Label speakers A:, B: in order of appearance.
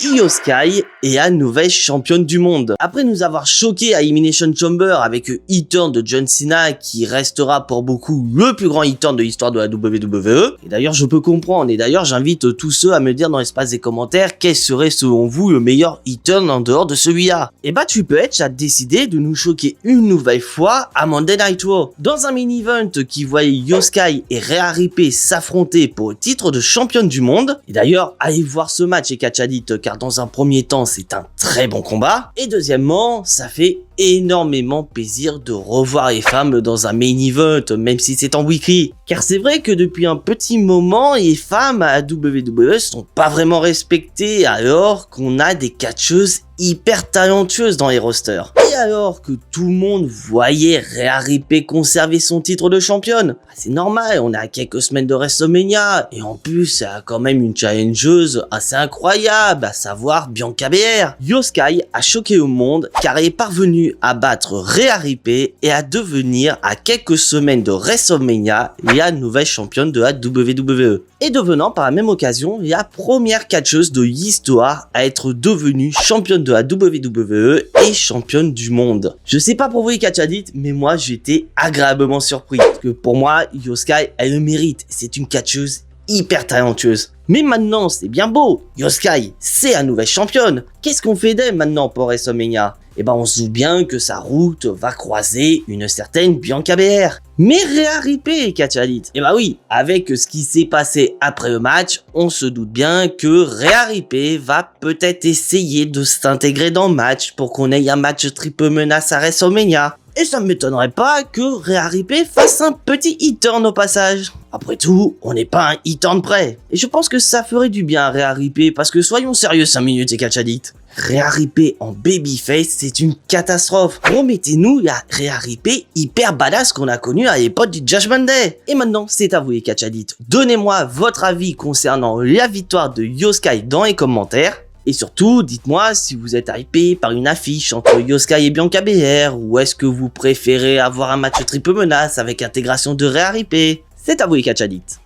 A: Io Sky est la nouvelle championne du monde. Après nous avoir choqué à Elimination Chamber avec le hit-turn de John Cena qui restera pour beaucoup le plus grand hit-turn de l'histoire de la WWE. Et d'ailleurs je peux comprendre, et d'ailleurs j'invite tous ceux à me dire dans l'espace des commentaires quel serait selon vous le meilleur hit-turn en dehors de celui-là. Et bah Triple H a décidé de nous choquer une nouvelle fois à Monday Night Raw. Dans un mini-event qui voyait Io Sky et Rhea Ripley s'affronter pour le titre de championne du monde. Et d'ailleurs allez voir ce match et Catch Addict car dans un premier temps c'est un très bon combat. Et deuxièmement ça fait énormément plaisir de revoir les femmes dans un main event même si c'est en weekly. Car c'est vrai que depuis un petit moment les femmes à la WWE sont pas vraiment respectées alors qu'on a des catcheuses hyper talentueuses dans les rosters. Et alors que tout le monde voyait Rhea Ripley conserver son titre de championne, c'est normal, on est à quelques semaines de WrestleMania et en plus elle a quand même une challengeuse assez incroyable, à savoir Bianca Belair. Io Sky a choqué le monde car elle est parvenue à battre Rhea Ripley et à devenir à quelques semaines de WrestleMania la nouvelle championne de la WWE. Et devenant par la même occasion la première catcheuse de l'histoire à être devenue championne de la WWE et championne du monde. Je sais pas pour vous les Catch Addicts, mais moi j'étais agréablement surpris. Parce que pour moi, Io Sky, elle le mérite. C'est une catcheuse hyper talentueuse. Mais maintenant, c'est bien beau. Io Sky, c'est la nouvelle championne. Qu'est-ce qu'on fait d'elle maintenant pour WrestleMania? Eh ben, on se doute bien que sa route va croiser une certaine Bianca Belair. Mais Rhea Ripley, Catch Addicts. Eh ben oui, avec ce qui s'est passé après le match, on se doute bien que Rhea Ripley va peut-être essayer de s'intégrer dans le match pour qu'on ait un match triple menace à WrestleMania. Et ça ne m'étonnerait pas que Rhea Ripley fasse un petit hit-turn au passage. Après tout, on n'est pas un hit-turn près. Et je pense que ça ferait du bien à Rhea Ripley parce que soyons sérieux 5 minutes et Catch Addicts. Rhea Ripley en babyface, c'est une catastrophe. Remettez-nous la Rhea Ripley hyper badass qu'on a connue à l'époque du Judgment Day. Et maintenant, c'est à vous les Catch Addicts. Donnez-moi votre avis concernant la victoire de Io Sky dans les commentaires. Et surtout, dites-moi si vous êtes hypé par une affiche entre Io Sky et Bianca Belair ou est-ce que vous préférez avoir un match triple menace avec intégration de Rhea Ripley. C'est à vous les Catch Addicts.